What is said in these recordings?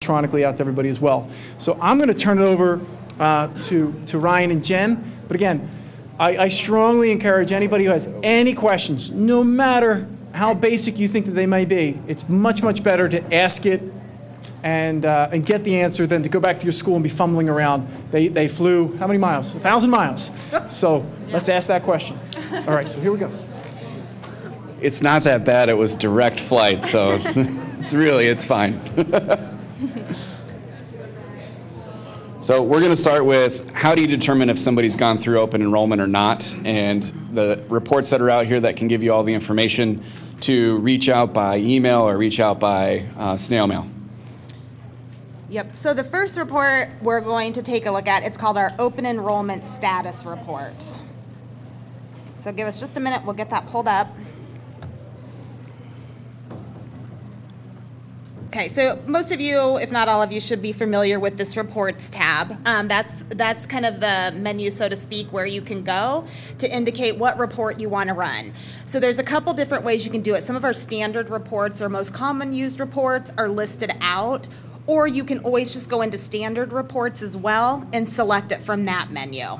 electronically out to everybody as well. So I'm going to turn it over to Ryan and Jen. But again, I strongly encourage anybody who has any questions, no matter how basic you think that they may be, it's much, much better to ask it and get the answer than to go back to your school and be fumbling around. They flew how many miles? 1,000 miles. So let's ask that question. All right, so here we go. It's not that bad. It was direct flight, so it's fine. So we're going to start with, how do you determine if somebody's gone through open enrollment or not? And the reports that are out here that can give you all the information to reach out by email or reach out by snail mail. Yep, so the first report we're going to take a look at, it's called our Open Enrollment Status Report. So give us just a minute, we'll get that pulled up. Okay, so most of you, if not all of you, should be familiar with this reports tab. That's kind of the menu, so to speak, where you can go to indicate what report you want to run. So there's a couple different ways you can do it. Some of our standard reports or most common used reports are listed out, or you can always just go into standard reports as well and select it from that menu.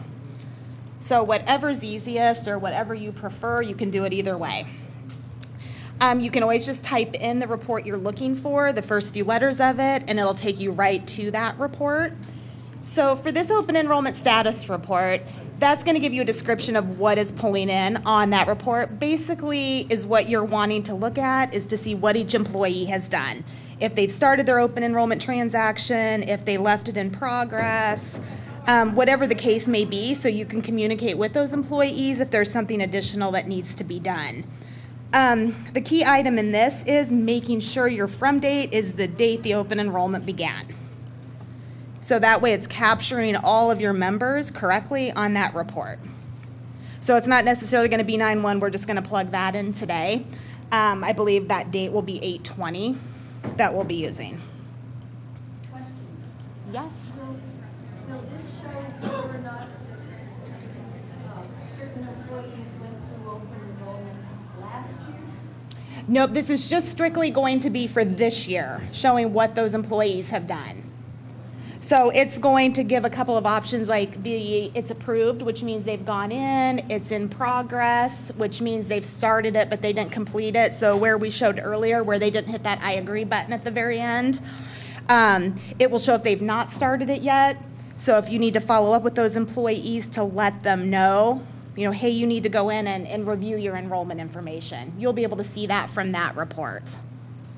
So whatever's easiest or whatever you prefer, you can do it either way. You can always just type in the report you're looking for, the first few letters of it, and it'll take you right to that report. So for this open enrollment status report, that's going to give you a description of what is pulling in on that report. Basically, is what you're wanting to look at is to see what each employee has done. If they've started their open enrollment transaction, if they left it in progress, whatever the case may be, so you can communicate with those employees if there's something additional that needs to be done. The key item in this is making sure your from date is the date the open enrollment began. So that way it's capturing all of your members correctly on that report. So it's not necessarily going to be 9/1, we're just going to plug that in today. I believe that date will be 8/20 that we'll be using. Question. Yes? Will this show whether or not certain employees went through open enrollment last year? Nope, this is just strictly going to be for this year, showing what those employees have done. So it's going to give a couple of options like it's approved, which means they've gone in, it's in progress, which means they've started it but they didn't complete it. So where we showed earlier where they didn't hit that I agree button at the very end, it will show if they've not started it yet. So if you need to follow up with those employees to let them know, hey, you need to go in and review your enrollment information. You'll be able to see that from that report.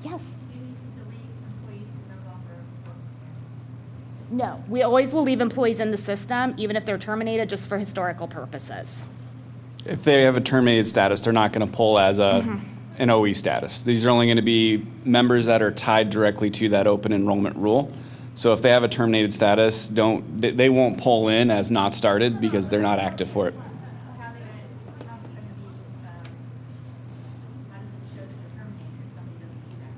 Yes? Do you need to delete employees who no longer work there? No, we always will leave employees in the system, even if they're terminated, just for historical purposes. If they have a terminated status, they're not going to pull as an OE status. These are only going to be members that are tied directly to that open enrollment rule. So if they have a terminated status, they won't pull in as not started because they're not active for it. How does it show that they're terminated if somebody doesn't do that?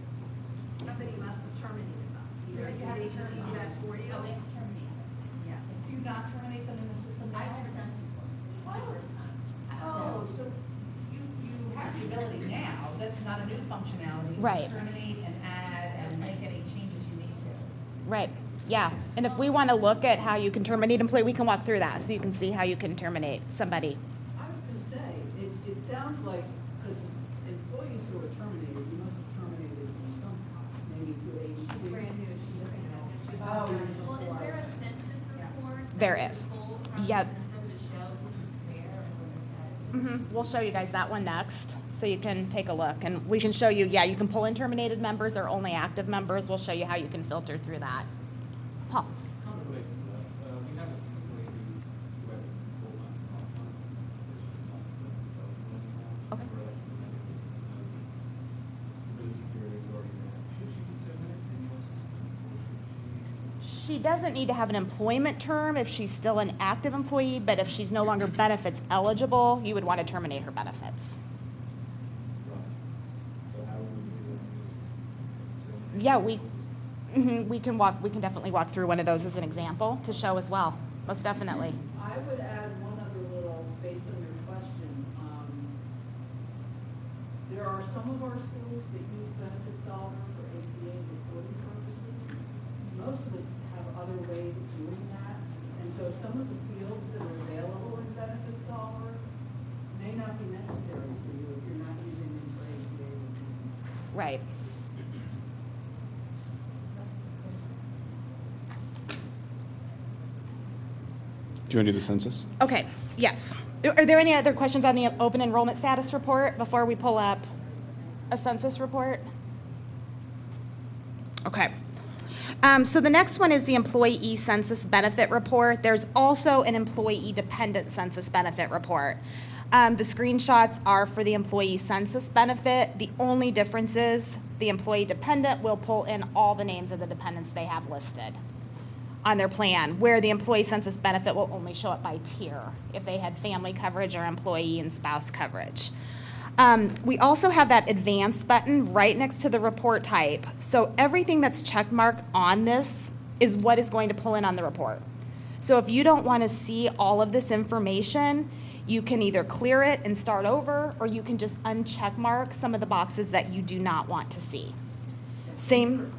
Somebody must have terminated them. Either did the agency do that for you? Oh, they have terminated. Yeah. Do you not terminate them in the system now? I've never done it before. This is my first time. Oh, so you have the ability now, that's not a new functionality. Right. To terminate and add and make any changes you need to. Right, yeah. And if we want to look at how you can terminate employee, we can walk through that so you can see how you can terminate somebody. I was going to say, it sounds like, because employees who are terminated, you must have terminated somehow, maybe through HBT. She's brand new, she doesn't know. She's Oh, not you're trying to just- Well, is there a census report? There that's is. pulled from Yep. the system to show who's there and what their status is? We'll show you guys that one next so you can take a look. And we can show you, yeah, you can pull in terminated members or only active members. We'll show you how you can filter through that. Paul? Kind of related to that, we have a employee who had full-time part-time position, Okay. stability security authority there. Should she be terminated in your system, or should she? She doesn't need to have an employment term if she's still an active employee, but if she's no longer benefits eligible, you would want to terminate her benefits. Right. So how would we do that? Yeah, we can definitely walk through one of those as an example to show as well, most definitely. I would add one other little, based on your question. There are some of our schools that use BusinessSolver for ACA reporting purposes. some of the fields that are available in BusinessSolver may not be necessary for you if you're not using them for ACA review. Right. Do you want to do the census? Okay, yes. Are there any other questions on the open enrollment status report before we pull up a census report? Okay. So the next one is the employee census benefit report. There's also an employee dependent census benefit report. The screenshots are for the employee census benefit. The only difference is the employee dependent will pull in all the names of the dependents they have listed on their plan, where the employee census benefit will only show up by tier if they had family coverage or employee and spouse coverage. We also have that advanced button right next to the report type. So everything that's checkmarked on this is what is going to pull in on the report. So if you don't want to see all of this information, you can either clear it and start over, or you can just uncheck mark some of the boxes that you do not want to see. Same,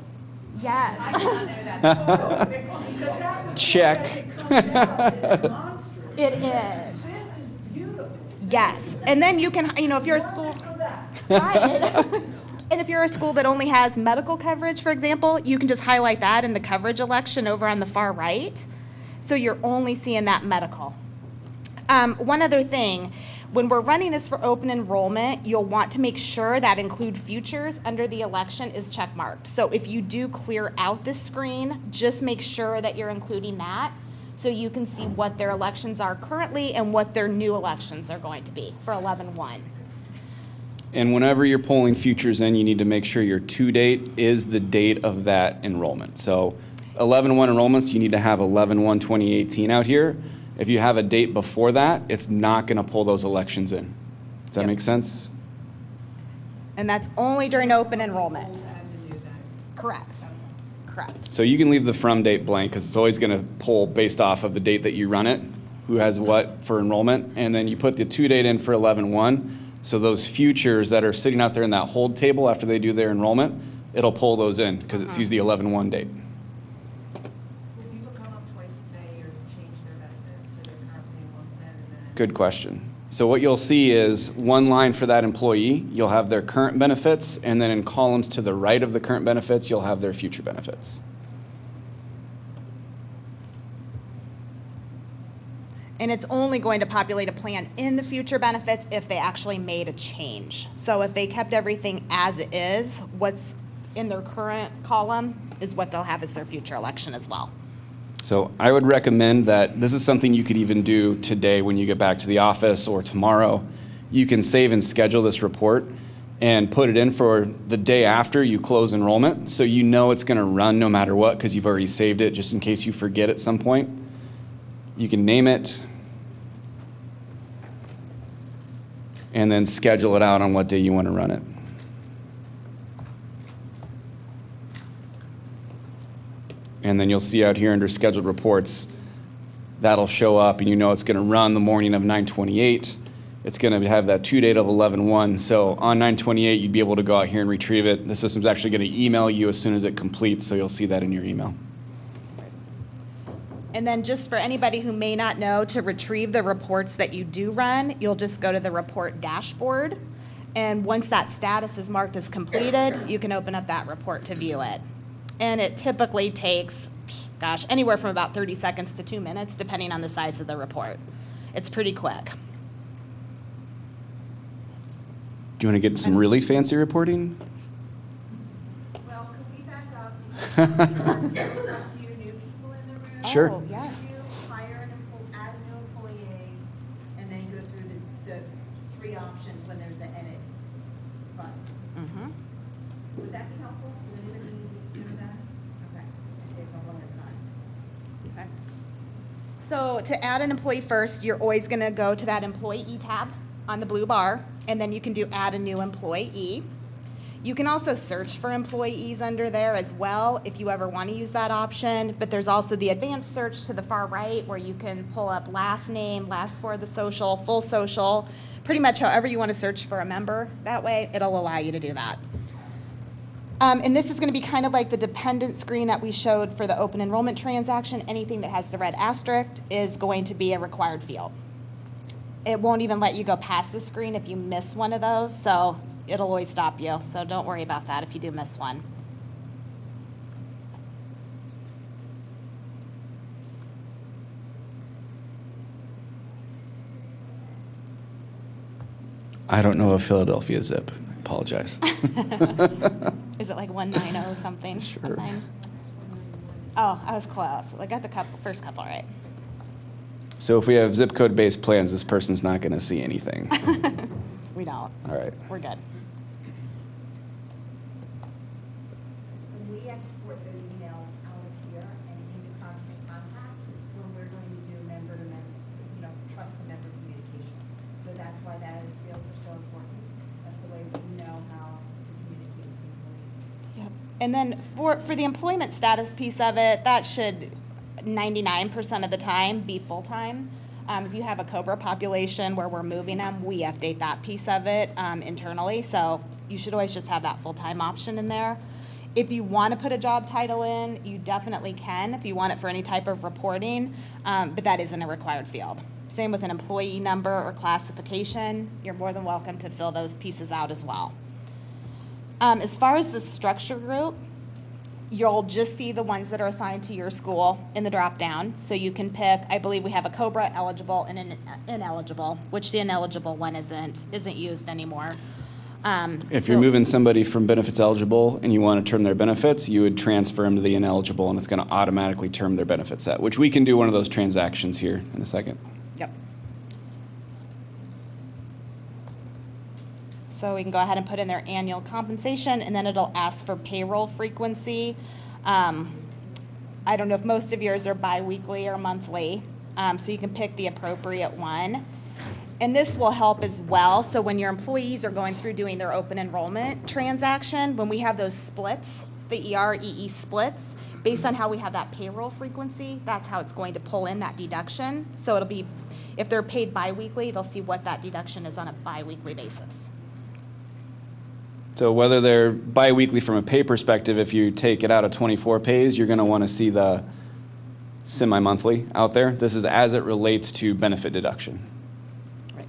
yes. I did not know that. Because that would Check. it comes out as monstrous. It is. This is beautiful. Yes, and then you can, you know, if you're a school, For that. right. And if you're a school that only has medical coverage, for example, you can just highlight that in the coverage election over on the far right. So you're only seeing that medical. One other thing, when we're running this for open enrollment, you'll want to make sure that include futures under the election is checkmarked. So if you do clear out this screen, just make sure that you're including that so you can see what their elections are currently and what their new elections are going to be for 11/1. And whenever you're pulling futures in, you need to make sure your to date is the date of that enrollment. So 11/1 enrollments, you need to have 11/1/2018 out here. If you have a date before that, it's not going to pull those elections in. Does that Yep. make sense? And that's only during open enrollment. Correct. Correct. So you can leave the from date blank because it's always going to pull based off of the date that you run it, who has what for enrollment, and then you put the to date in for 11/1. So those futures that are sitting out there in that hold table after they do their enrollment, it'll pull those in because it sees the 11/1 date. Will people come up twice a day or change their benefits, so they're currently in one plan and then? Good question. So what you'll see is one line for that employee, you'll have their current benefits, and then in columns to the right of the current benefits, you'll have their future benefits. And it's only going to populate a plan in the future benefits if they actually made a change. So if they kept everything as it is, what's in their current column is what they'll have as their future election as well. So I would recommend that this is something you could even do today when you get back to the office or tomorrow. You can save and schedule this report and put it in for the day after you close enrollment, so you know it's going to run no matter what because you've already saved it just in case you forget at some point. You can name it and then schedule it out on what day you want to run it. And then you'll see out here under scheduled reports, that'll show up and you know it's going to run the morning of 9/28. It's going to have that to date of 11/1. So on 9/28, you'd be able to go out here and retrieve it. The system's actually going to email you as soon as it completes, so you'll see that in your email. And then just for anybody who may not know, to retrieve the reports that you do run, you'll just go to the report dashboard. And once that status is marked as completed, you can open up that report to view it. And it typically takes, gosh, anywhere from about 30 seconds to 2 minutes, depending on the size of the report. It's pretty quick. Do you want to get some really fancy reporting? Well, could we back up? Because we have a few new people in the room. Sure. Oh, yeah. Could you hire add a new employee, and then go through the three options when there's the edit button? Mhm. Would that be helpful? Does anybody need to do that? Okay, I saved my one at a time. Okay. So to add an employee first, you're always going to go to that employee tab on the blue bar, and then you can do add a new employee. You can also search for employees under there as well if you ever want to use that option, but there's also the advanced search to the far right where you can pull up last name, last four of the social, full social, pretty much however you want to search for a member. That way, it'll allow you to do that. And this is going to be kind of like the dependent screen that we showed for the open enrollment transaction. Anything that has the red asterisk is going to be a required field. It won't even let you go past the screen if you miss one of those, so it'll always stop you. So don't worry about that if you do miss one. I don't know a Philadelphia zip. I apologize. Is it like 190 something? Sure. 19? Oh, I was close. I got the first couple right. So if we have zip code based plans, this person's not going to see anything. We don't. All right. We're good. When we export those emails out of here and into constant contact, when we're going to do member-to-member, trust to member communications. So that's why those fields are so important. That's the way we know how to communicate with employees. Yep. And then for the employment status piece of it, that should 99% of the time be full-time. If you have a COBRA population where we're moving them, we update that piece of it internally. So you should always just have that full-time option in there. If you want to put a job title in, you definitely can if you want it for any type of reporting, but that isn't a required field. Same with an employee number or classification. You're more than welcome to fill those pieces out as well. As far as the structure group, you'll just see the ones that are assigned to your school in the drop-down. So you can pick, I believe we have a COBRA eligible and an ineligible, which the ineligible one isn't used anymore. If you're moving somebody from benefits eligible and you want to term their benefits, you would transfer them to the ineligible, and it's going to automatically term their benefit set, which we can do one of those transactions here in a second. Yep. So we can go ahead and put in their annual compensation, and then it'll ask for payroll frequency. I don't know if most of yours are biweekly or monthly, so you can pick the appropriate one. And this will help as well. So when your employees are going through doing their open enrollment transaction, when we have those splits, the ER-EE splits, based on how we have that payroll frequency, that's how it's going to pull in that deduction. So it'll be, if they're paid biweekly, they'll see what that deduction is on a biweekly basis. So whether they're biweekly from a pay perspective, if you take it out of 24 pays, you're going to want to see the semi-monthly out there. This is as it relates to benefit deduction. Right.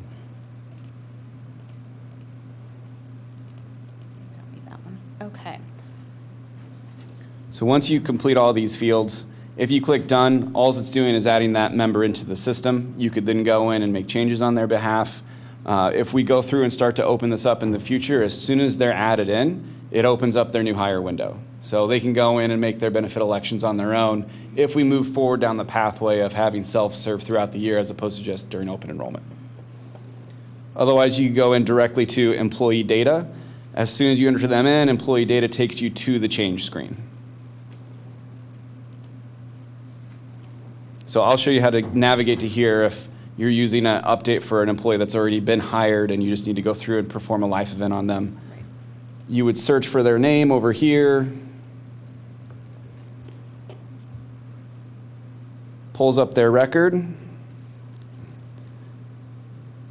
Don't need that one. Okay. So once you complete all these fields, if you click done, all it's doing is adding that member into the system. You could then go in and make changes on their behalf. If we go through and start to open this up in the future, as soon as they're added in, it opens up their new hire window. So they can go in and make their benefit elections on their own if we move forward down the pathway of having self-serve throughout the year as opposed to just during open enrollment. Otherwise, you go in directly to employee data. As soon as you enter them in, employee data takes you to the change screen. So I'll show you how to navigate to here if you're using an update for an employee that's already been hired and you just need to go through and perform a life event on them. You would search for their name over here. Pulls up their record.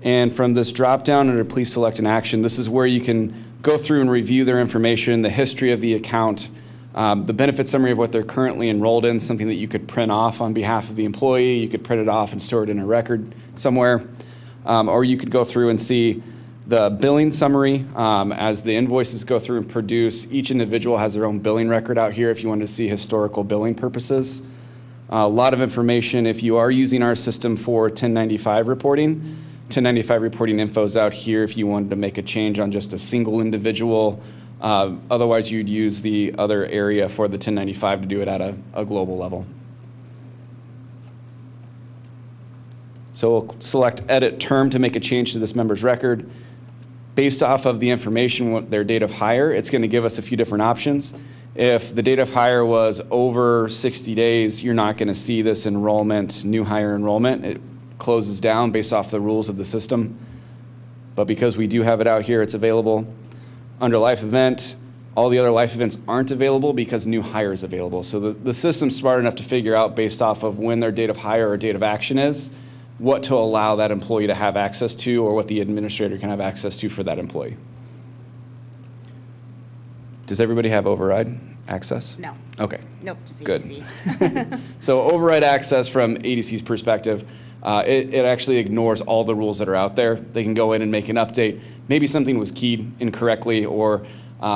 And from this drop-down under please select an action, this is where you can go through and review their information, the history of the account, the benefit summary of what they're currently enrolled in, something that you could print off on behalf of the employee. You could print it off and store it in a record somewhere. Or you could go through and see the billing summary as the invoices go through and produce. Each individual has their own billing record out here if you wanted to see historical billing purposes. A lot of information if you are using our system for 1095 reporting. 1095 reporting info is out here if you wanted to make a change on just a single individual. Otherwise, you'd use the other area for the 1095 to do it at a global level. So we'll select Edit Term to make a change to this member's record. Based off of the information, their date of hire, it's going to give us a few different options. If the date of hire was over 60 days, you're not going to see this enrollment, new hire enrollment. It closes down based off the rules of the system. But because we do have it out here, it's available. Under life event, all the other life events aren't available because new hire is available. So the system's smart enough to figure out based off of when their date of hire or date of action is, what to allow that employee to have access to or what the administrator can have access to for that employee. Does everybody have override access? No. Okay. Nope, just Good. EDC. So override access from ADC's perspective, it actually ignores all the rules that are out there. They can go in and make an update. Maybe something was keyed incorrectly, or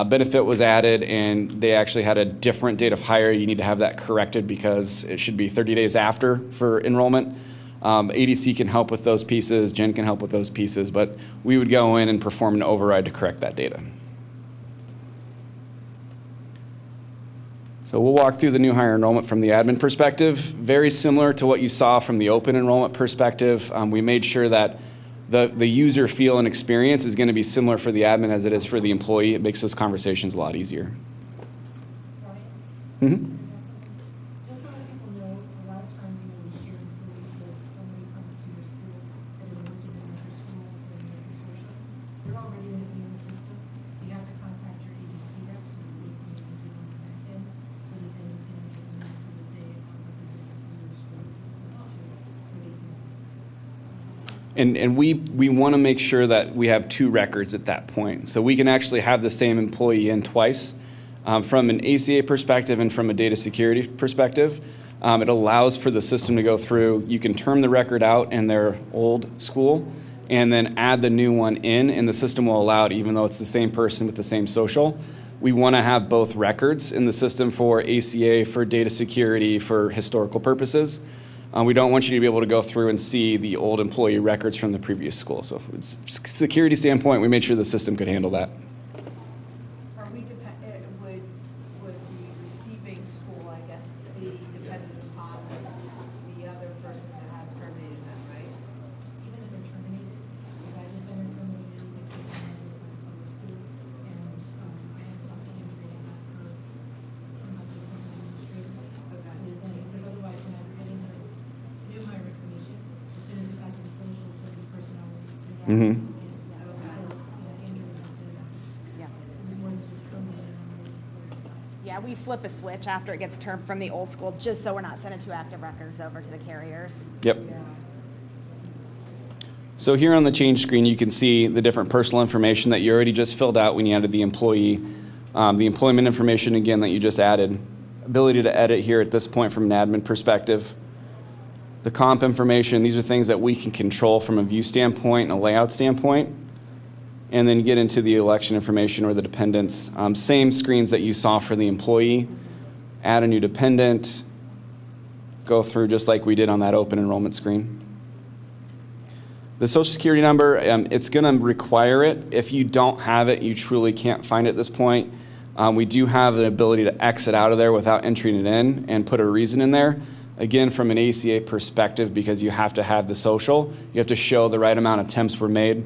benefit was added and they actually had a different date of hire. You need to have that corrected because it should be 30 days after for enrollment. ADC can help with those pieces, Jen can help with those pieces, but we would go in and perform an override to correct that data. So we'll walk through the new hire enrollment from the admin perspective. Very similar to what you saw from the open enrollment perspective. We made sure that the user feel and experience is going to be similar for the admin as it is for the employee. It makes those conversations a lot easier. Mm-hmm. Just so that people know, a lot of times, we share employees, so if somebody comes to your school that is working in another school or in your consortium, they're already going to be in the system, so you have to contact your ADC rep so that they can do and connect them, so that then you can implement so that they are represented for your school as opposed to where they can. And we want to make sure that we have two records at that point. So we can actually have the same employee in twice. From an ACA perspective and from a data security perspective, it allows for the system to go through. You can term the record out in their old school and then add the new one in, and the system will allow it even though it's the same person with the same social. We want to have both records in the system for ACA, for data security, for historical purposes. We don't want you to be able to go through and see the old employee records from the previous school. So from a security standpoint, we made sure the system could handle that. Are we would the receiving school, I guess, be dependent upon the other person that have terminated them, right? Even if they're terminated, if I just entered somebody new that came in from the schools, and I had talked to Andrea and asked her sometimes there's something administrative. So then, because otherwise, when I were getting her new hire information, as soon as it got to the social, it said this person already exists. Mhm. So, Andrea went to, Yeah. it was more than just terminated on the employer side. Yeah, we flip a switch after it gets termed from the old school, just so we're not sending two active records over to the carriers. Yep. So here on the change screen, you can see the different personal information that you already just filled out when you added the employee. The employment information, again, that you just added. Ability to edit here at this point from an admin perspective. The comp information, these are things that we can control from a view standpoint and a layout standpoint. And then get into the election information or the dependents. Same screens that you saw for the employee. Add a new dependent. Go through just like we did on that open enrollment screen. The social security number, it's going to require it. If you don't have it, you truly can't find it at this point. We do have the ability to exit out of there without entering it in and put a reason in there. Again, from an ACA perspective, because you have to have the social, you have to show the right amount of attempts were made.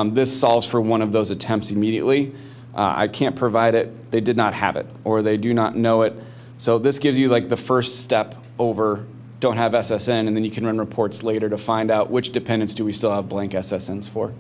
This solves for one of those attempts immediately. I can't provide it, they did not have it, or they do not know it. So this gives you like the first step over, don't have SSN, and then you can run reports later to find out which dependents do we still have blank SSNs for.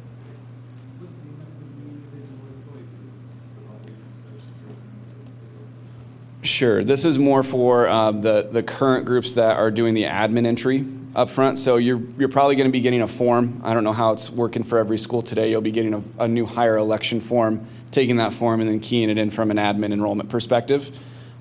Sure, this is more for the current groups that are doing the admin entry up front. So you're probably going to be getting a form. I don't know how it's working for every school today. You'll be getting a new hire election form, taking that form and then keying it in from an admin enrollment perspective.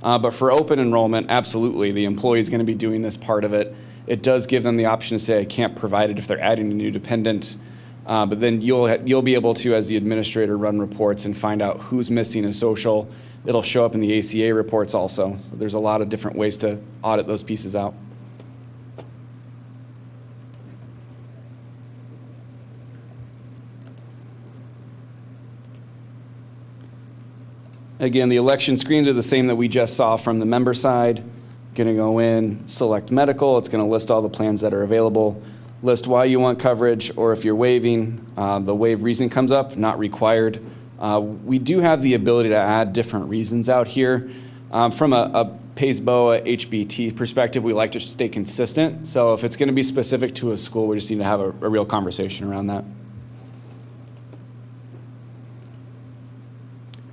But for open enrollment, absolutely, the employee is going to be doing this part of it. It does give them the option to say, I can't provide it if they're adding a new dependent. But then you'll be able to, as the administrator, run reports and find out who's missing a social. It'll show up in the ACA reports also. So there's a lot of different ways to audit those pieces out. Again, the election screens are the same that we just saw from the member side. Going to go in, select medical. It's going to list all the plans that are available, list why you want coverage, or if you're waiving, the waive reason comes up, not required. We do have the ability to add different reasons out here. From a PAISBOA HBT perspective, we like to stay consistent. So if it's going to be specific to a school, we just need to have a real conversation around that.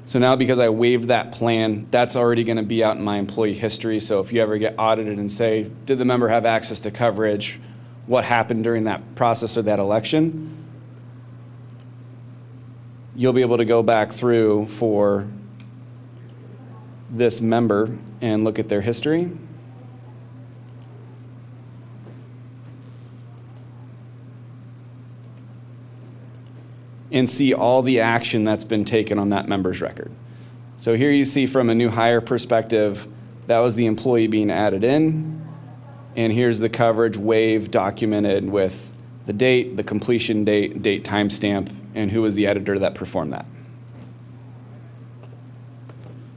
So now because I waived that plan, that's already going to be out in my employee history. So if you ever get audited and say, did the member have access to coverage? What happened during that process or that election? You'll be able to go back through for this member and look at their history. And see all the action that's been taken on that member's record. So here you see from a new hire perspective, that was the employee being added in. And here's the coverage wave documented with the date, the completion date, date timestamp, and who was the editor that performed that.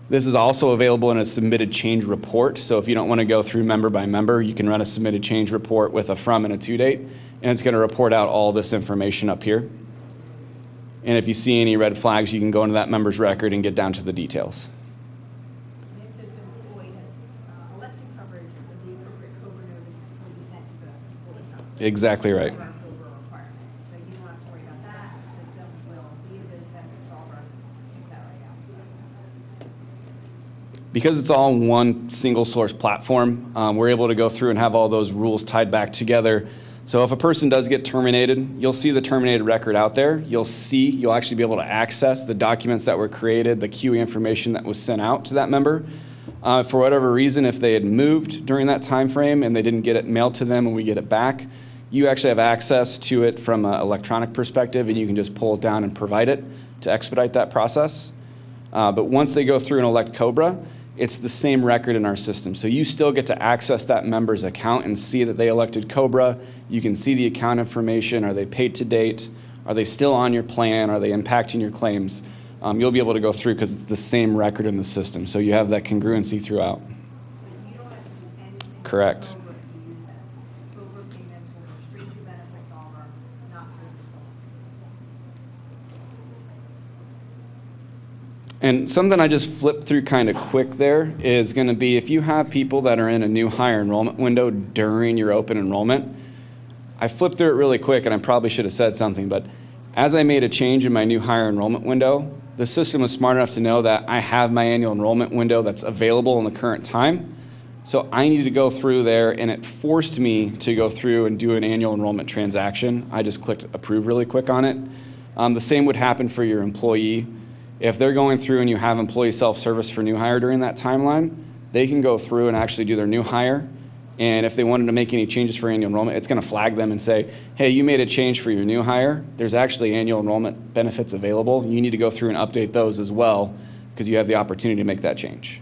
This is also available in a submitted change report. So if you don't want to go through member by member, you can run a submitted change report with a from and a to date, and it's going to report out all this information up here. And if you see any red flags, you can go into that member's record and get down to the details. And if this employee had elected coverage, the appropriate COBRA notice will be sent to the employee's. Exactly right. COBRA requirement. So you don't have to worry about that. The system will be a BusinessSolver. Pick that right out. Because it's all one single source platform, we're able to go through and have all those rules tied back together. So if a person does get terminated, you'll see the terminated record out there. You'll actually be able to access the documents that were created, the QE information that was sent out to that member. For whatever reason, if they had moved during that time frame and they didn't get it mailed to them and we get it back, you actually have access to it from an electronic perspective, and you can just pull it down and provide it to expedite that process. But once they go through and elect COBRA, it's the same record in our system. So you still get to access that member's account and see that they elected COBRA. You can see the account information. Are they paid to date? Are they still on your plan? Are they impacting your claims? You'll be able to go through because it's the same record in the system. So you have that congruency throughout. But you don't have to do anything. Correct. with COBRA if you use that. COBRA payments will go straight to BusinessSolver, not through the school. And something I just flipped through kind of quick there is going to be if you have people that are in a new hire enrollment window during your open enrollment. I flipped through it really quick, and I probably should have said something, but as I made a change in my new hire enrollment window, the system was smart enough to know that I have my annual enrollment window that's available in the current time. So I needed to go through there, and it forced me to go through and do an annual enrollment transaction. I just clicked approve really quick on it. The same would happen for your employee. If they're going through and you have employee self-service for new hire during that timeline, they can go through and actually do their new hire. And if they wanted to make any changes for annual enrollment, it's going to flag them and say, hey, you made a change for your new hire. There's actually annual enrollment benefits available. You need to go through and update those as well because you have the opportunity to make that change.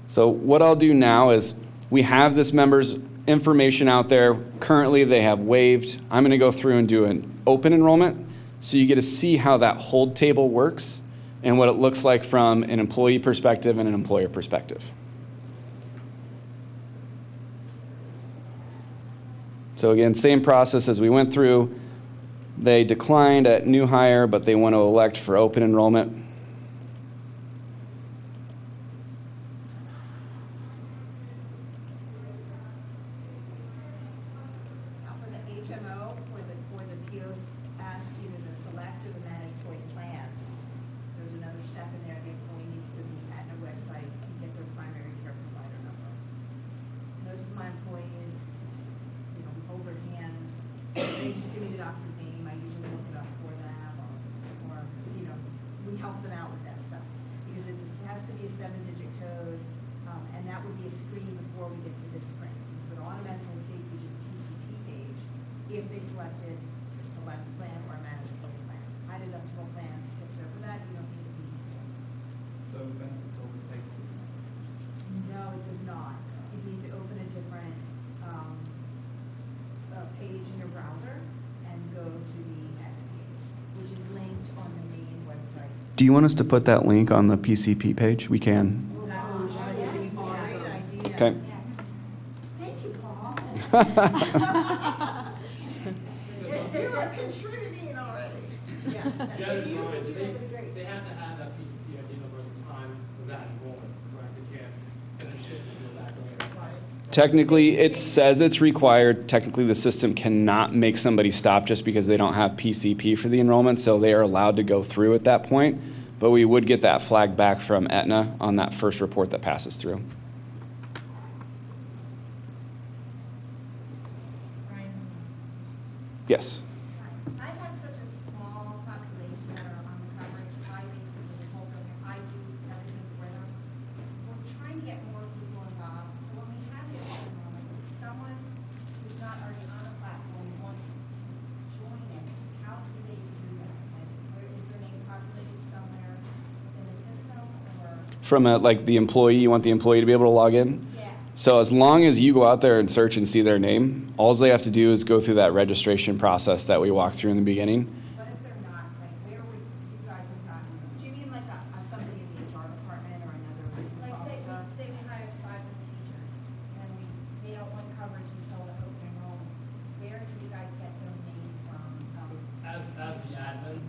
So what I'll do now is we have this member's information out there. Currently, they have waived. I'm going to go through and do an open enrollment so you get to see how that hold table works and what it looks like from an employee perspective and an employer perspective. So again, same process as we went through. They declined at new hire, but they want to elect for open enrollment. Now for the HMO, where the POs ask either the select or the managed choice plans, there's another step in there. The employee needs to go to the Aetna website and get their primary care provider number. Most of my employees, we hold their hands. They just give me the doctor's name. I usually look it up for them, or we help them out with that stuff because it has to be a 7-digit code, and that would be a screen before we get to this screen. This would automatically take you to the PCP page if they selected the select plan or a managed choice plan. High deductible plan skips over that. You don't need the PCP. So BusinessSolver takes the. No, it does not. You need to open a different page in your browser and go to the Aetna page, which is linked on the main website. Do you want us to put that link on the PCP page? We can. Great idea. Okay. Thank you, Paul. You are contributing already. Yeah. If you could do that, would be great. They have to have that PCP ID number at the time of that enrollment, correct? They can't finish it and go back on it. Technically, it says it's required. Technically, the system cannot make somebody stop just because they don't have PCP for the enrollment, so they are allowed to go through at that point. But we would get that flag back from Aetna on that first report that passes through. Yes. I have such a small population that are on the coverage. I from like the employee, you want the employee to be able to log in? Yeah. So as long as you go out there and search and see their name, all they have to do is go through that registration process that we walked through in the beginning. What if they're not, like, where would, you guys have gotten, do you mean like somebody in the HR department or another business Like, officer? say we hire 5 new teachers, and they don't want coverage until the open enrollment. Where do you guys get their name from? As the admin,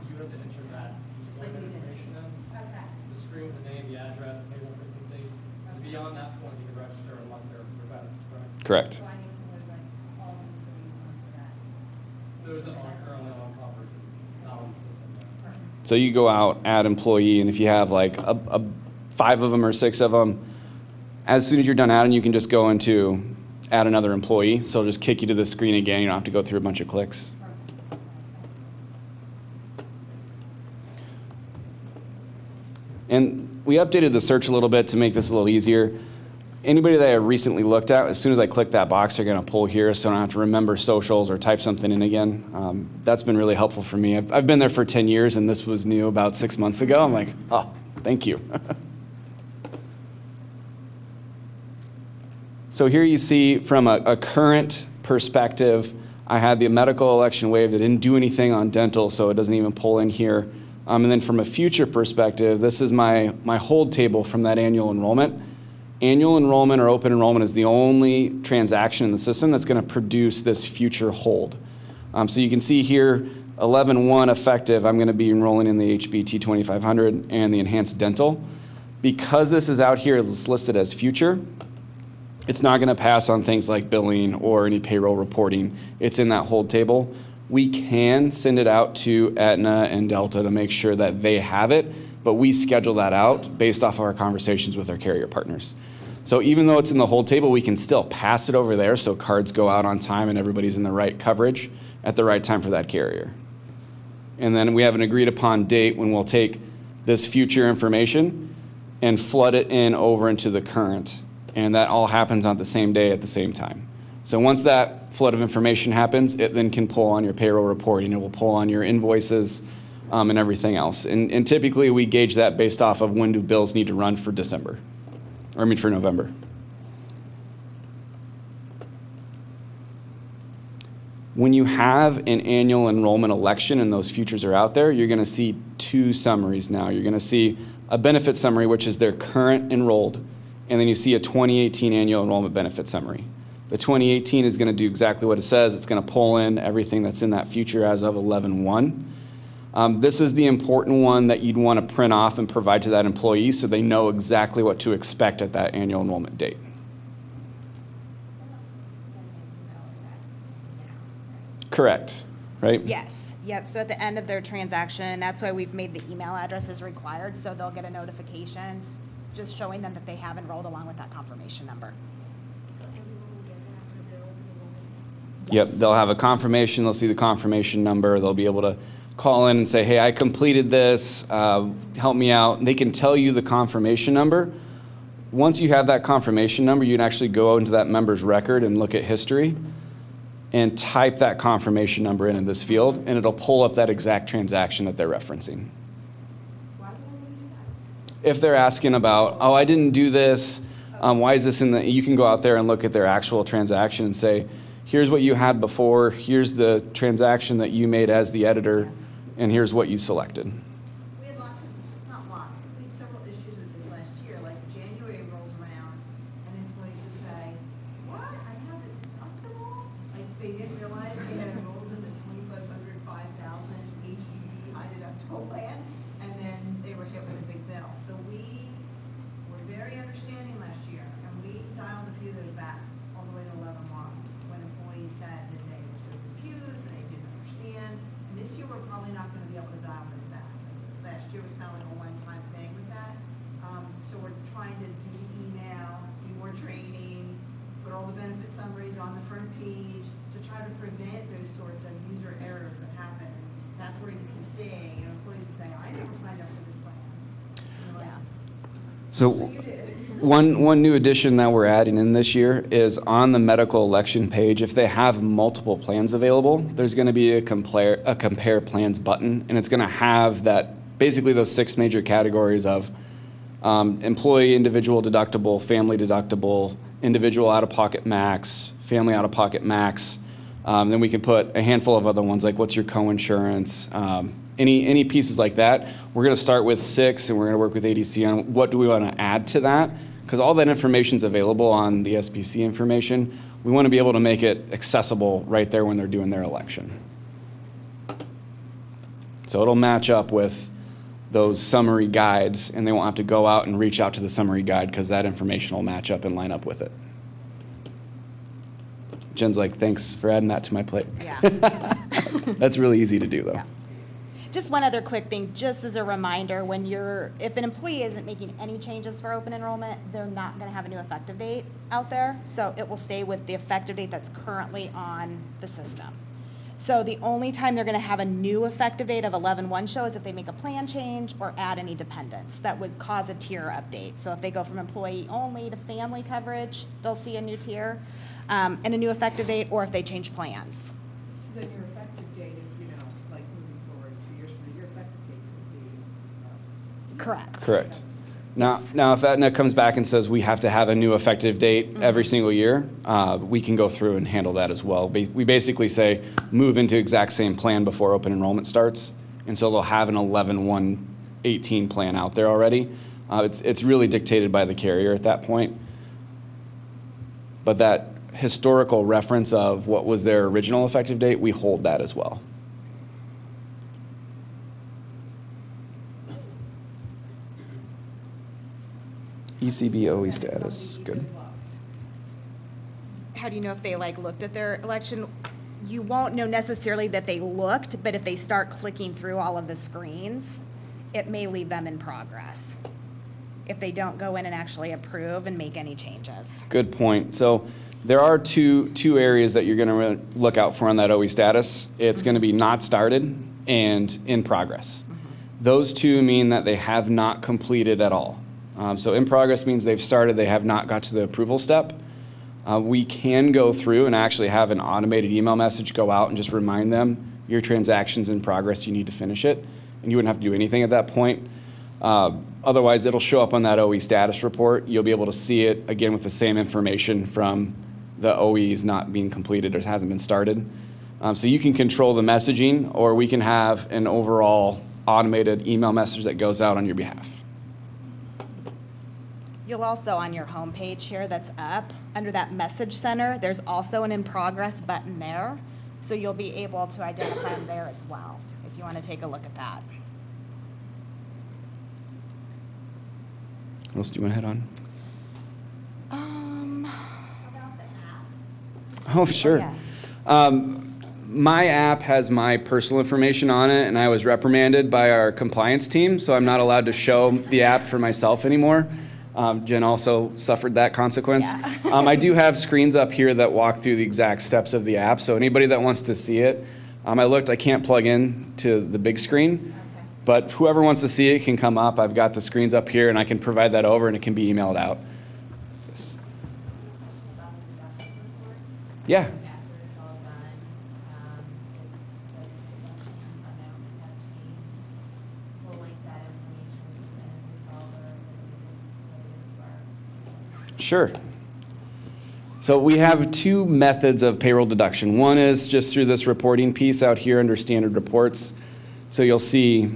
you have to enter that employment information in, Okay. the screen, the name, the address, the payroll frequency. And beyond that point, you can register and let their benefits, correct? Correct. So I need to live like all the employees onto that. Those that aren't currently on coverage, not on the system. So you go out, add employee, and if you have like 5 of them or 6 of them, as soon as you're done adding, you can just go into add another employee. So it'll just kick you to the screen again. You don't have to go through a bunch of clicks. And we updated the search a little bit to make this a little easier. Anybody that I recently looked at, as soon as I click that box, they're going to pull here, so I don't have to remember socials or type something in again. That's been really helpful for me. I've been there for 10 years, and this was new about 6 months ago. I'm like, oh, thank you. So here you see from a current perspective, I had the medical election waived. I didn't do anything on dental, so it doesn't even pull in here. And then from a future perspective, this is my hold table from that annual enrollment. Annual enrollment or open enrollment is the only transaction in the system that's going to produce this future hold. So you can see here, 11/1 effective, I'm going to be enrolling in the HBT 2500 and the enhanced dental. Because this is out here, it's listed as future, it's not going to pass on things like billing or any payroll reporting. It's in that hold table. We can send it out to Aetna and Delta to make sure that they have it, but we schedule that out based off of our conversations with our carrier partners. So even though it's in the hold table, we can still pass it over there so cards go out on time and everybody's in the right coverage at the right time for that carrier. And then we have an agreed upon date when we'll take this future information and flood it in over into the current. And that all happens on the same day at the same time. So once that flood of information happens, it then can pull on your payroll reporting. It will pull on your invoices and everything else. And typically we gauge that based off of when do bills need to run for December, or I mean for November. When you have an annual enrollment election and those futures are out there, you're going to see 2 summaries now. You're going to see a benefit summary, which is their current enrolled, and then you see a 2018 annual enrollment benefit summary. The 2018 is going to do exactly what it says. It's going to pull in everything that's in that future as of 11/1. This is the important one that you'd want to print off and provide to that employee so they know exactly what to expect at that annual enrollment date. Correct, right? Yes, yep, so at the end of their transaction, that's why we've made the email addresses required, so they'll get a notification just showing them that they have enrolled along with that confirmation number. So everyone will get it after their open enrollment. Yep, they'll have a confirmation, they'll see the confirmation number, they'll be able to call in and say, hey, I completed this, help me out. And they can tell you the confirmation number. Once you have that confirmation number, you can actually go into that member's record and look at history and type that confirmation number in this field, and it'll pull up that exact transaction that they're referencing. Why do we do that? If they're asking about, oh, I didn't do this, why is this in the, you can go out there and look at their actual transaction and say, here's what you had before, here's the transaction that you made as the editor, and here's what you selected. We had lots of, not lots, but we had several issues with this last year, like January rolls around and employees would say, what, I have it deductible? Like, they didn't realize they had enrolled in the 2,500, 5,000 HBT high deductible plan, and then they were hit with a big bill. So we were very understanding last year, and we dialed a few of those back all the way to 11/1, when employees said that they were so confused, and they didn't understand. And this year, we're probably not gonna be able to dial those back. Last year was kind of like a one-time thing with that. So we're trying to do the email, do more training, put all the benefit summaries on the front page to try to prevent those sorts of user errors that happen. That's where you can see, you know, employees will say, I never signed up for this plan. And you're like, So you did. one new addition that we're adding in this year is on the medical election page, if they have multiple plans available, there's going to be a compare plans button, and it's going to have that basically those 6 major categories of Employee individual deductible, family deductible, individual out-of-pocket max, family out-of-pocket max. Then we can put a handful of other ones like what's your co-insurance, any pieces like that. We're going to start with 6 and we're going to work with ADC on what do we want to add to that, because all that information is available on the SPC information. We want to be able to make it accessible right there when they're doing their election. So it'll match up with those summary guides, and they won't have to go out and reach out to the summary guide because that information will match up and line up with it. Jen's like, thanks for adding that to my plate. Yeah. That's really easy to do, though. Yeah. Just one other quick thing, just as a reminder, if an employee isn't making any changes for open enrollment, they're not going to have a new effective date out there. So it will stay with the effective date that's currently on the system. So the only time they're going to have a new effective date of 11/1 show is if they make a plan change or add any dependents. That would cause a tier update. So if they go from employee only to family coverage, they'll see a new tier and a new effective date, or if they change plans. So then your effective date, if, like moving forward 2 years from now, your effective date could be 2016. Correct. Correct. Now, if Aetna comes back and says we have to have a new effective date every single year, we can go through and handle that as well. We basically say move into exact same plan before open enrollment starts, and so they'll have an 11/1/18 plan out there already. It's really dictated by the carrier at that point. But that historical reference of what was their original effective date, we hold that as well. ECB OE status, good. How do you know if they looked at their election? You won't know necessarily that they looked, but if they start clicking through all of the screens, it may leave them in progress if they don't go in and actually approve and make any changes. Good point. So there are two areas that you're going to look out for on that OE status. It's going to be not started and in progress. Those two mean that they have not completed at all. So in progress means they've started, they have not got to the approval step. We can go through and actually have an automated email message go out and just remind them your transaction's in progress, you need to finish it, and you wouldn't have to do anything at that point. Otherwise, it'll show up on that OE status report. You'll be able to see it again with the same information from the OEs not being completed or hasn't been started. So you can control the messaging, or we can have an overall automated email message that goes out on your behalf. You'll also, on your homepage here that's up, under that message center, there's also an in progress button there. So you'll be able to identify them there as well, if you want to take a look at that. What else do you want to hit on? About the app? Oh, sure. Yeah. My app has my personal information on it, and I was reprimanded by our compliance team, so I'm not allowed to show the app for myself anymore. Jen also suffered that consequence. Yeah. I do have screens up here that walk through the exact steps of the app, so anybody that wants to see it, I can't plug in to the big screen, but whoever wants to see it can come up. I've got the screens up here, and I can provide that over, and it can be emailed out. Yes. About the deductible report? Yeah. After it's all done, if the deduction amounts have changed, we'll link that information to BusinessSolver so that we can put it into our. Sure. So we have two methods of payroll deduction. One is just through this reporting piece out here under standard reports. So you'll see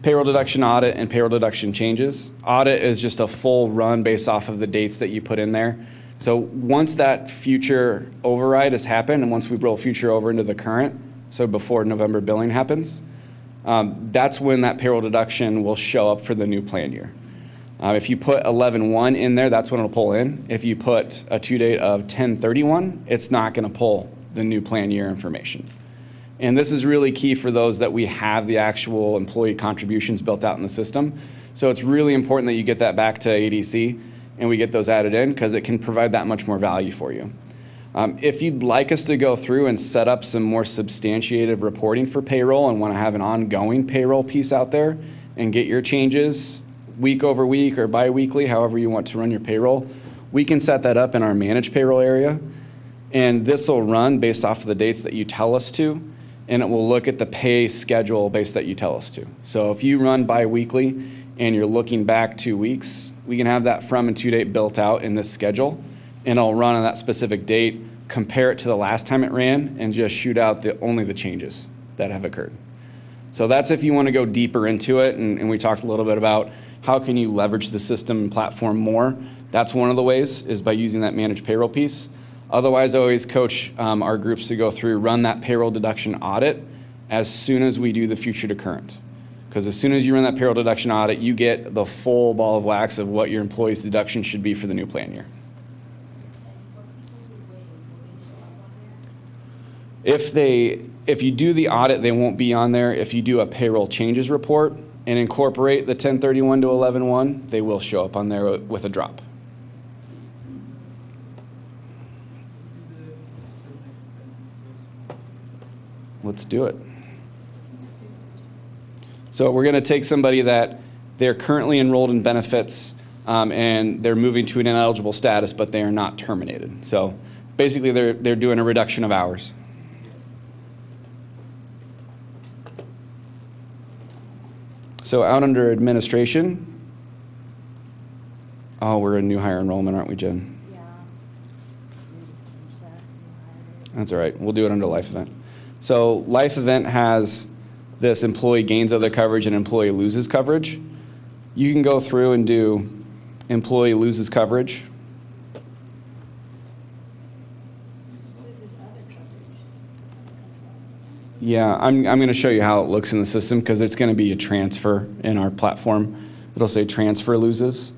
payroll deduction audit and payroll deduction changes. Audit is just a full run based off of the dates that you put in there. So once that future override has happened, and once we roll future over into the current, so before November billing happens, that's when that payroll deduction will show up for the new plan year. If you put 11/1 in there, that's when it'll pull in. If you put a due date of 10/31, it's not going to pull the new plan year information. And this is really key for those that we have the actual employee contributions built out in the system. So it's really important that you get that back to ADC and we get those added in, because it can provide that much more value for you. If you'd like us to go through and set up some more substantiated reporting for payroll and want to have an ongoing payroll piece out there and get your changes week over week or bi-weekly, however you want to run your payroll, we can set that up in our managed payroll area. And this will run based off of the dates that you tell us to. and it will look at the pay schedule based that you tell us to. So if you run bi-weekly and you're looking back 2 weeks, we can have that from and to date built out in this schedule, and it'll run on that specific date, compare it to the last time it ran, and just shoot out only the changes that have occurred. So that's if you want to go deeper into it, and we talked a little bit about how can you leverage the system and platform more. That's one of the ways, is by using that managed payroll piece. Otherwise, I always coach our groups to go through, run that payroll deduction audit as soon as we do the future to current. Because as soon as you run that payroll deduction audit, you get the full ball of wax of what your employee's deduction should be for the new plan year. If you do the audit, they won't be on there. If you do a payroll changes report and incorporate the 1031 to 11-1, they will show up on there with a drop. Let's do it. So we're going to take somebody that they're currently enrolled in benefits and they're moving to an ineligible status, but they are not terminated. So basically they're doing a reduction of hours. So out under administration, oh, we're in new hire enrollment, aren't we, Jen? Yeah. We just changed that. That's all right. We'll do it under life event. So life event has this employee gains other coverage and employee loses coverage. You can go through and do employee loses coverage. Loses other coverage. Yeah, I'm going to show you how it looks in the system because it's going to be a transfer in our platform. It'll say transfer loses.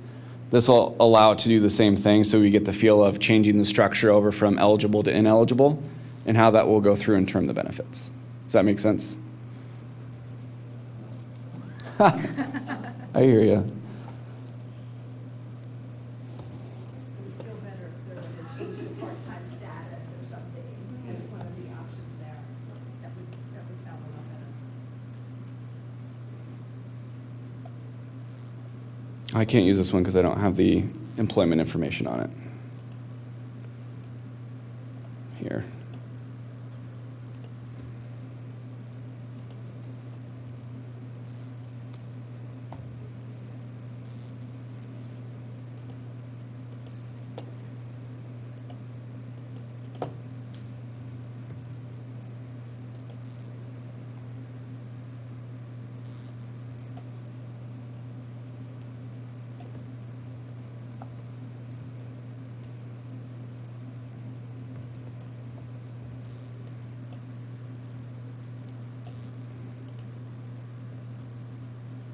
This will allow it to do the same thing so we get the feel of changing the structure over from eligible to ineligible and how that will go through and term the benefits. Does that make sense? I hear you. It would feel better if there was a change to part-time status or something, as one of the options there. That would sound a lot better. I can't use this one because I don't have the employment information on it. Here.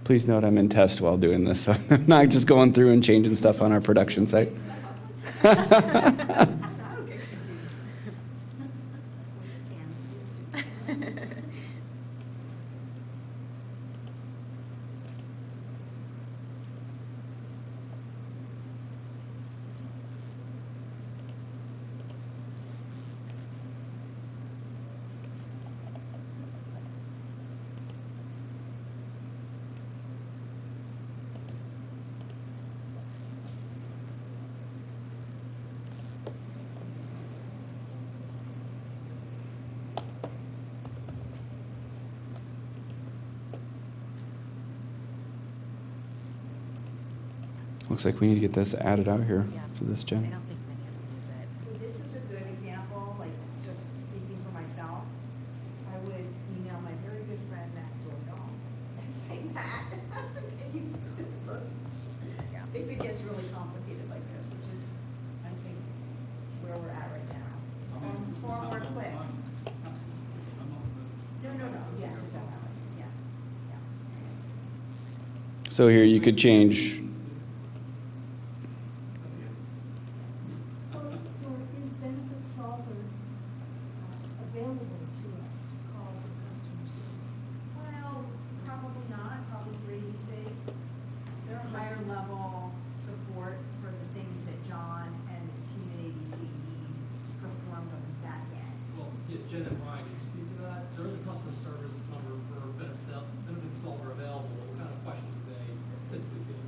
Please note I'm in test while doing this, so I'm not just going through and changing stuff on our production site. Looks like we need to get this added out here for this, Jen. I don't think many of them use it. So this is a good example, like, just speaking for myself, I would email my very good friend Matt Jordan and say, Matt, can you do this first? Yeah. If it gets really complicated like this, which is, I think, where we're at right now. Four more clicks. No, yes, it does have it, yeah. So here you could change. Or is BusinessSolver available to us to call for customer service? Well, probably not, probably for ADC. They're a higher level support for the things that John and the team at ADC need performed on the back end. Well, yes, Jen and Brian, can you speak to that? There is a customer service number for BusinessSolver available. What kind of questions do they typically get?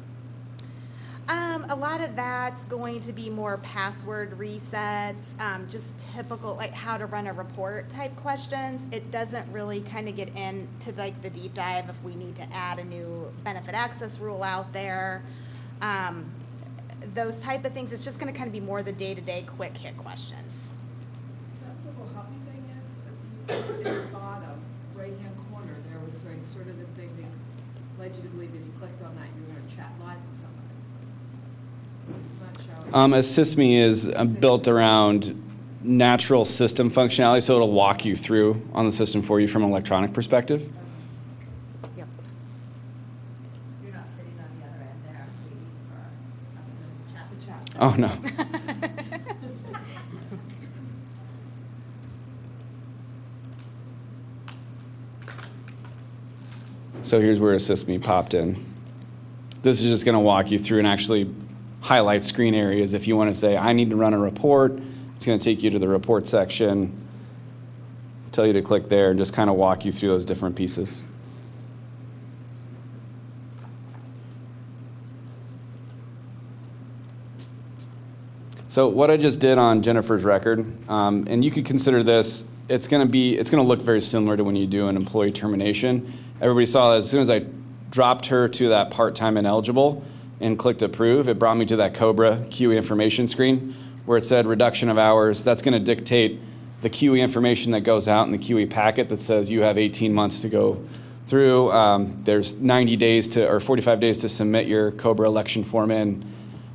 A lot of that's going to be more password resets, just typical, like how to run a report type questions. It doesn't really kind of get into like the deep dive if we need to add a new benefit access rule out there. Those type of things. It's just going to kind of be more the day-to-day quick hit questions. Is that little hubby thing is, in the bottom right-hand corner, there was like sort of the thing that led you to believe if you clicked on that, you were going to chat live with somebody. It's not showing. Assist Me is built around natural system functionality, so it'll walk you through on the system for you from an electronic perspective. Yep. You're not sitting on the other end there waiting for us to chat. Oh, no. So here's where Assist Me popped in. This is just going to walk you through and actually highlight screen areas. If you want to say, I need to run a report, it's going to take you to the report section, tell you to click there, and just kind of walk you through those different pieces. So what I just did on Jennifer's record, and you could consider this, it's going to look very similar to when you do an employee termination. Everybody saw that as soon as I dropped her to that part-time ineligible and clicked approve, it brought me to that COBRA QE information screen where it said reduction of hours. That's going to dictate the QE information that goes out in the QE packet that says you have 18 months to go through. There's 90 days or 45 days to submit your COBRA election form in.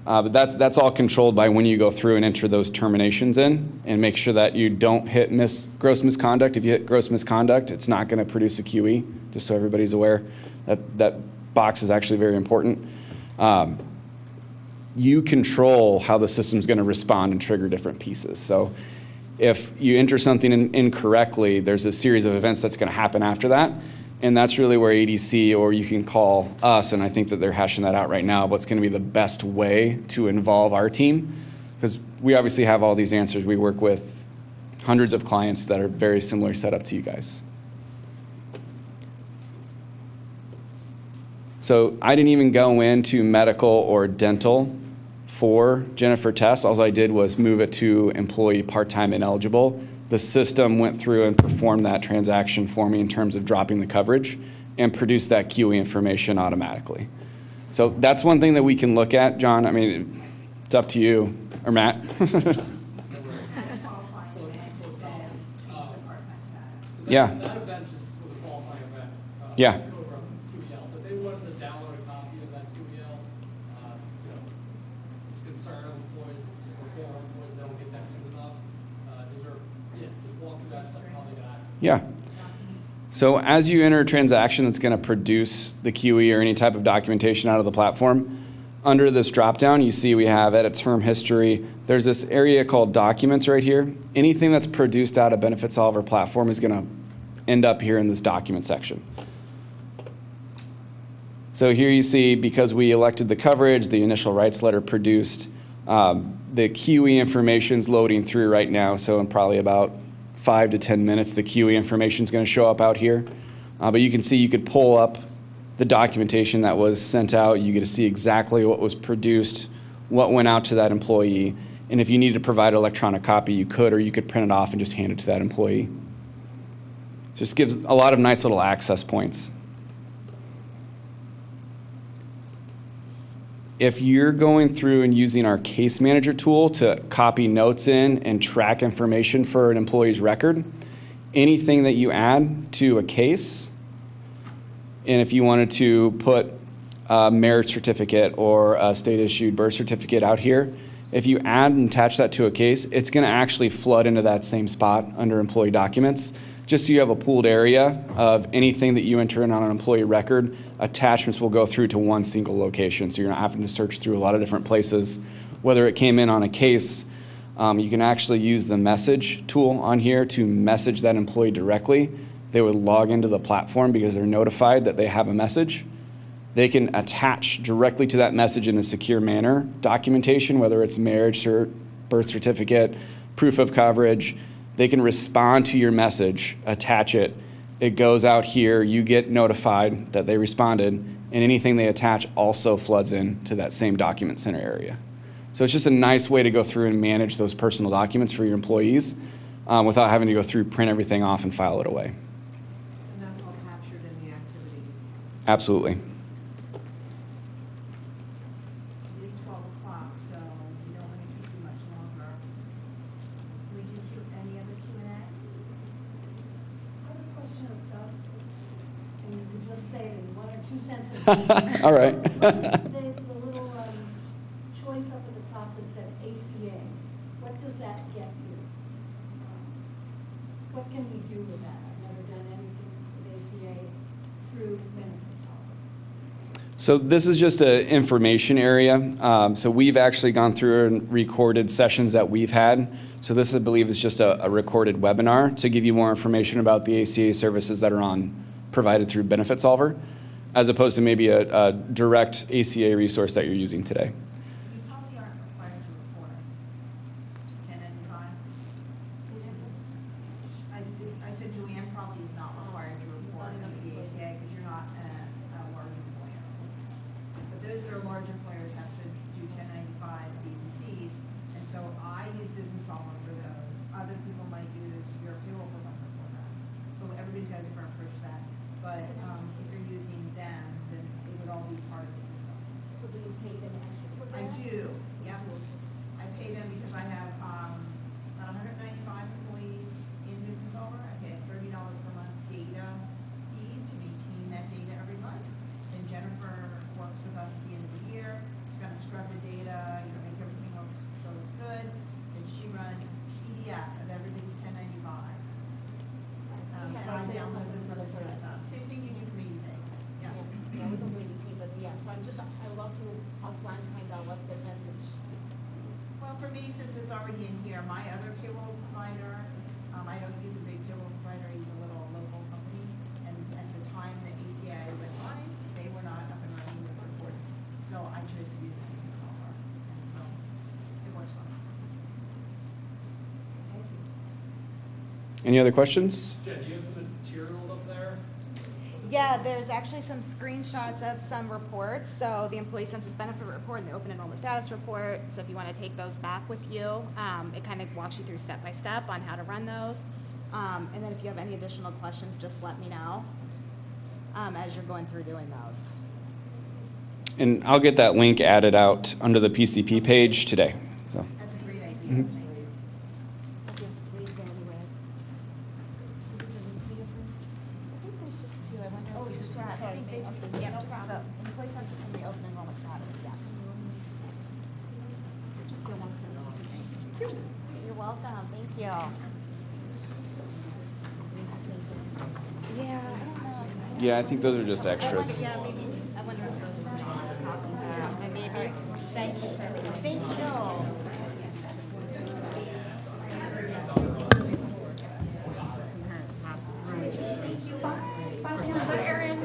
But that's all controlled by when you go through and enter those terminations in and make sure that you don't hit gross misconduct. If you hit gross misconduct, it's not going to produce a QE, just so everybody's aware. That box is actually very important. You control how the system's going to respond and trigger different pieces. So if you enter something incorrectly, there's a series of events that's going to happen after that. And that's really where ADC, or you can call us, and I think that they're hashing that out right now, what's going to be the best way to involve our team. Because we obviously have all these answers. We work with hundreds of clients that are very similar set up to you guys. So I didn't even go into medical or dental for Jennifer Tess. All I did was move it to employee part-time ineligible. The system went through and performed that transaction for me in terms of dropping the coverage and produced that QE information automatically. So that's one thing that we can look at, John. I mean, it's up to you, or Matt. Yeah. That event just was a qualifying event. Yeah. QEL. So if they wanted to download a copy of that QEL, concern employees or former employees don't get that soon enough. Just walk through that stuff, how they got access. Yeah. So as you enter a transaction that's going to produce the QE or any type of documentation out of the platform, under this dropdown, you see we have edit term history. There's this area called documents right here. Anything that's produced out of BusinessSolver platform is going to end up here in this document section. So here you see, because we elected the coverage, the initial rights letter produced, the QE information's loading through right now. So in probably about 5 to 10 minutes, the QE information is going to show up out here. But you can see you could pull up the documentation that was sent out. You get to see exactly what was produced, what went out to that employee. And if you needed to provide an electronic copy, you could, or you could print it off and just hand it to that employee. Just gives a lot of nice little access points. If you're going through and using our case manager tool to copy notes in and track information for an employee's record, anything that you add to a case, and if you wanted to put a marriage certificate or a state-issued birth certificate out here, if you add and attach that to a case, it's going to actually flood into that same spot under employee documents, just so you have a pooled area of anything that you enter in on an employee record. Attachments will go through to one single location, so you're not having to search through a lot of different places. Whether it came in on a case, you can actually use the message tool on here to message that employee directly. They would log into the platform because they're notified that they have a message. They can attach directly to that message in a secure manner documentation, whether it's marriage cert, birth certificate, proof of coverage. They can respond to your message, attach it. It goes out here, you get notified that they responded, and anything they attach also floods into that same document center area. So it's just a nice way to go through and manage those personal documents for your employees without having to go through, print everything off, and file it away. And that's all captured in the activity. Absolutely. It is 12 o'clock, so we don't want to keep you much longer. We do any other Q&A? I have a question about, and you can just say it in 1 or 2 sentences. All right. The little choice up at the top that said ACA, what does that get you? What can we do with that? I've never done anything with ACA through BusinessSolver. So this is just an information area. So we've actually gone through and recorded sessions that we've had. So this, I believe, is just a recorded webinar to give you more information about the ACA services that are provided through BusinessSolver, as opposed to maybe a direct ACA resource that you're using today. You probably aren't required to report 1095. I said Joanne probably is not required to report under the ACA because you're not a large employer. But those that are large employers have to do 1095 Bs and Cs, and so I use BusinessSolver for those. Other people might use your payroll provider for that. So everybody's got a different approach to that. But if you're using them, then it would all be part of the system. So do you pay them extra for that? I do, yeah. I pay them because I have about 195 employees in BusinessSolver. I pay a $30 per month data fee to maintain that data every month. And Jennifer works with us at the end of the year to kind of scrub the data, make everything looks good. And she runs PDF of everybody's 1095s. And I download them from the system. Same thing you do for me, yeah. Yeah, we don't really pay, but yeah, so I love to offline find out what the message. Well, for me, since it's already in here, my other payroll provider, I don't use a big payroll provider, I use a little local company. And at the time the ACA went live, they were not up and running with reporting. So I chose to use BusinessSolver. And so it works well. Thank you. Any other questions? Jen, do you have some materials up there? Yeah, there's actually some screenshots of some reports. So the employee census benefit report and the open enrollment status report. So if you want to take those back with you, it kind of walks you through step by step on how to run those. And then if you have any additional questions, just let me know as you're going through doing those. And I'll get that link added out under the PCP page today. So. That's a great idea. Mhm. Thank you. I think there's just two. I wonder if we just grab anything else. Yeah, just the employee census and the open enrollment status, yes. Just go one for the You're welcome, thank you. Yeah, I don't know. Yeah, I think those are just I extras. wonder, yeah, maybe, I wonder if those are John's copies or something, maybe. Thank you. Thank you.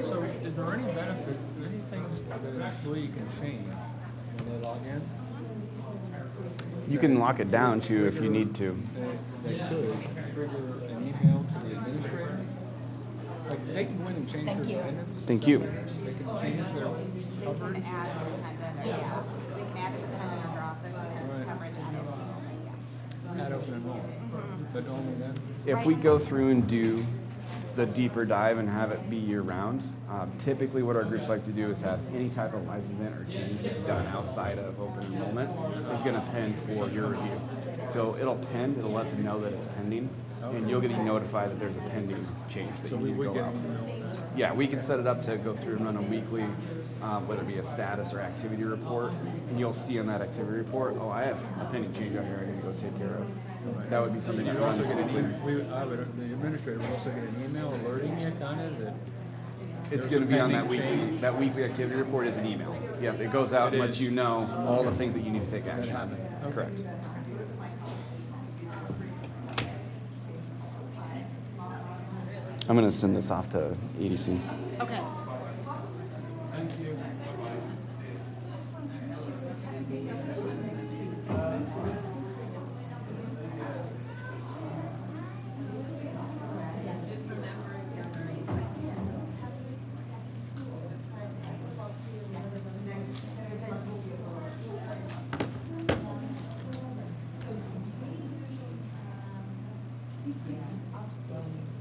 So is there any benefit, anything that an employee can change when they log in? You can lock it down too if you need to. They could trigger an email to the administrator? Like, they can go in and change their attendance? Thank you. They can change their They coverage? can add dependent, yeah. They can add dependent or drop it, Right. coverage, add it, yes. Add open enrollment, but only then? If we go through and do the deeper dive and have it be year round, typically what our groups like to do is have any type of life event or change that's done outside of open enrollment is going to pen for your review. So it'll pen, it'll let them know that it's pending, and you'll get notified that there's a pending change that So you we need to would go get out. an email? Yeah, we can set it up to go through and run a weekly, whether it be a status or activity report, and you'll see on that activity report, oh, I have a pending change out here I need to go take care of. That would be something that You'd also runs get an weekly. email, the administrator would also get an email alerting you kind of that It's there's going a to be on pending change. that weekly activity report is an email. Yep, it goes out and lets you know all the things that you need to take action on. Okay. Correct. I'm going to send this off to EDC. Okay. Yeah, I'll speak.